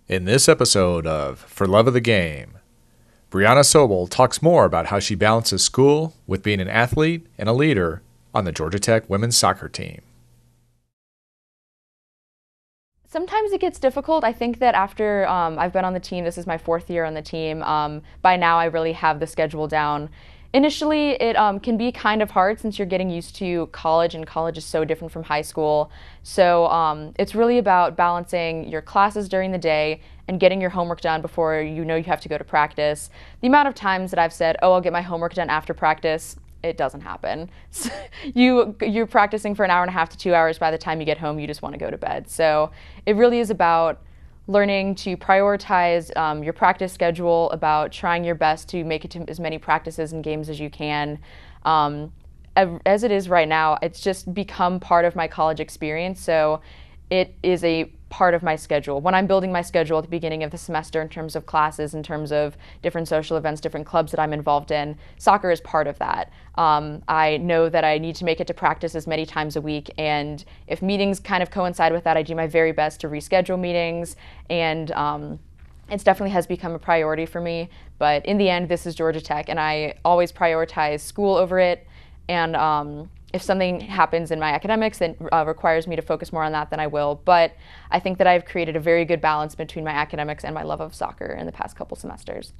In this episode of For Love of the Game, Briana Sobel talks more about how she balances school with being an athlete and a leader on the Georgia Tech women's soccer team. Sometimes it gets difficult. I think that after I've been on the team, this is my fourth year on the team, by now I really have the schedule down. Initially, it can be kind of hard since you're getting used to college, and college is so different from high school. So it's really about balancing your classes during the day and getting your homework done before you know you have to go to practice. The amount of times that I've said, oh, I'll get my homework done after practice, it doesn't happen. You're practicing for an hour and a half to 2 hours. By the time you get home, you just want to go to bed. So it really is about learning to prioritize your practice schedule, about trying your best to make it to as many practices and games as you can. As it is right now, it's just become part of my college experience, so it is a part of my schedule. When I'm building my schedule at the beginning of the semester in terms of classes, in terms of different social events, different clubs that I'm involved in, soccer is part of that. I know that I need to make it to practice as many times a week, and if meetings kind of coincide with that, I do my very best to reschedule meetings, and it definitely has become a priority for me. But in the end, this is Georgia Tech, and I always prioritize school over it. And if something happens in my academics that requires me to focus more on that, then I will. But I think that I've created a very good balance between my academics and my love of soccer in the past couple semesters.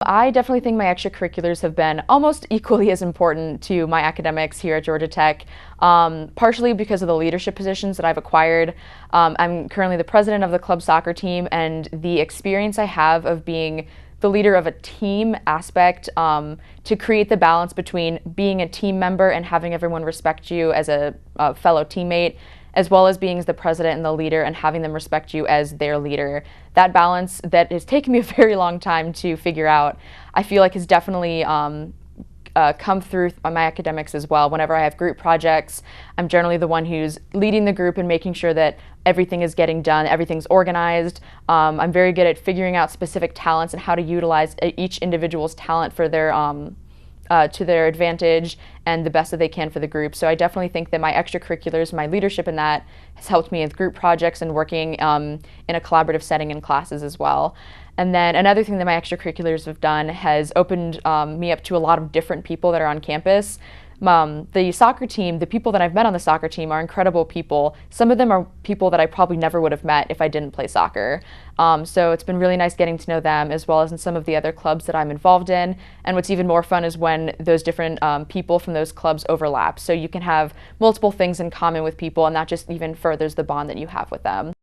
I definitely think my extracurriculars have been almost equally as important to my academics here at Georgia Tech, partially because of the leadership positions that I've acquired. I'm currently the president of the club soccer team, and the experience I have of being the leader of a team aspect, to create the balance between being a team member and having everyone respect you as a fellow teammate, as well as being the president and the leader and having them respect you as their leader. That balance that has taken me a very long time to figure out, I feel like has definitely come through my academics as well. Whenever I have group projects, I'm generally the one who's leading the group and making sure that everything is getting done, everything's organized. I'm very good at figuring out specific talents and how to utilize each individual's talent for their to their advantage and the best that they can for the group. So I definitely think that my extracurriculars, my leadership in that, has helped me with group projects and working in a collaborative setting in classes as well. And then another thing that my extracurriculars have done has opened me up to a lot of different people that are on campus. The soccer team, the people that I've met on the soccer team are incredible people. Some of them are people that I probably never would have met if I didn't play soccer. So it's been really nice getting to know them, as well as in some of the other clubs that I'm involved in. And what's even more fun is when those different people from those clubs overlap. So you can have multiple things in common with people, and that just even furthers the bond that you have with them.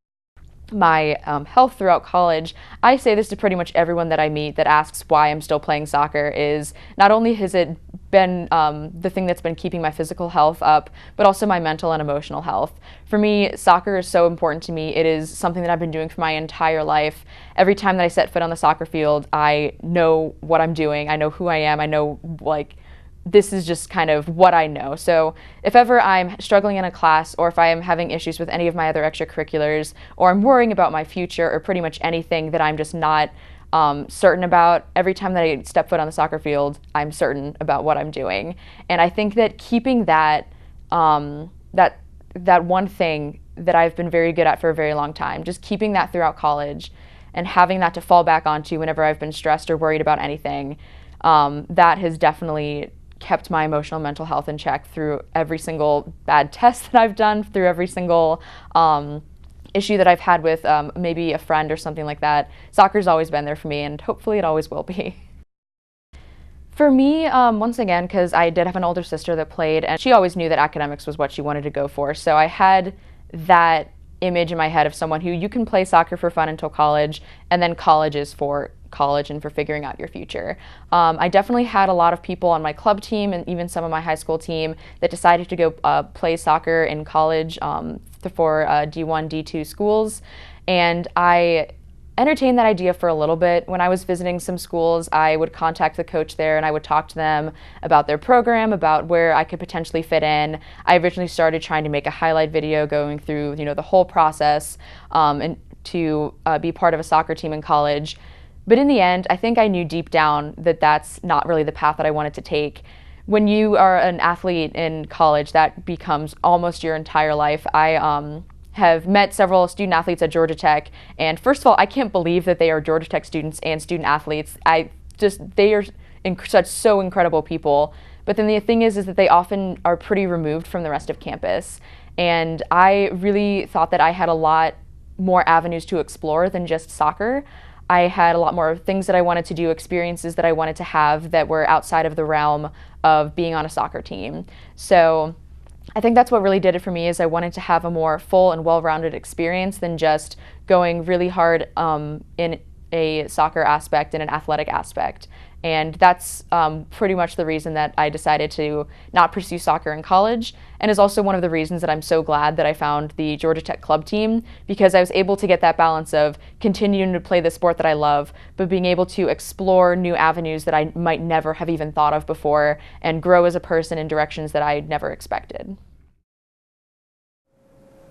My health throughout college, I say this to pretty much everyone that I meet that asks why I'm still playing soccer, is not only has it been the thing that's been keeping my physical health up, but also my mental and emotional health. For me, soccer is so important to me. It is something that I've been doing for my entire life. Every time that I set foot on the soccer field, I know what I'm doing. I know who I am. I know, like, this is just kind of what I know. So if ever I'm struggling in a class, or if I am having issues with any of my other extracurriculars, or I'm worrying about my future, or pretty much anything that I'm just not certain about, every time that I step foot on the soccer field, I'm certain about what I'm doing. And I think that keeping that that one thing that I've been very good at for a very long time, just keeping that throughout college and having that to fall back onto whenever I've been stressed or worried about anything, that has definitely kept my emotional mental health in check through every single bad test that I've done, through every single issue that I've had with maybe a friend or something like that. Soccer's always been there for me, and hopefully it always will be. For me, once again, because I did have an older sister that played, and she always knew that academics was what she wanted to go for, so I had that image in my head of someone who, you can play soccer for fun until college, and then college is for college and for figuring out your future. I definitely had a lot of people on my club team and even some of my high school team that decided to go play soccer in college for D1, D2 schools, and I entertained that idea for a little bit. When I was visiting some schools, I would contact the coach there and I would talk to them about their program, about where I could potentially fit in. I originally started trying to make a highlight video going through, the whole process, and to be part of a soccer team in college. But in the end, I think I knew deep down that that's not really the path that I wanted to take. When you are an athlete in college, that becomes almost your entire life. I have met several student athletes at Georgia Tech, and first of all, I can't believe that they are Georgia Tech students and student athletes. They are so incredible people. But then the thing is that they often are pretty removed from the rest of campus. And I really thought that I had a lot more avenues to explore than just soccer. I had a lot more things that I wanted to do, experiences that I wanted to have that were outside of the realm of being on a soccer team. So I think that's what really did it for me, is I wanted to have a more full and well-rounded experience than just going really hard in a soccer aspect and an athletic aspect. And that's pretty much the reason that I decided to not pursue soccer in college, and is also one of the reasons that I'm so glad that I found the Georgia Tech club team, because I was able to get that balance of continuing to play the sport that I love, but being able to explore new avenues that I might never have even thought of before, and grow as a person in directions that I never expected.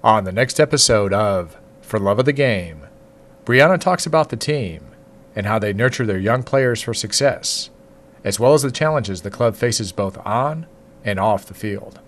On the next episode of For Love of the Game, Briana talks about the team and how they nurture their young players for success, as well as the challenges the club faces both on and off the field.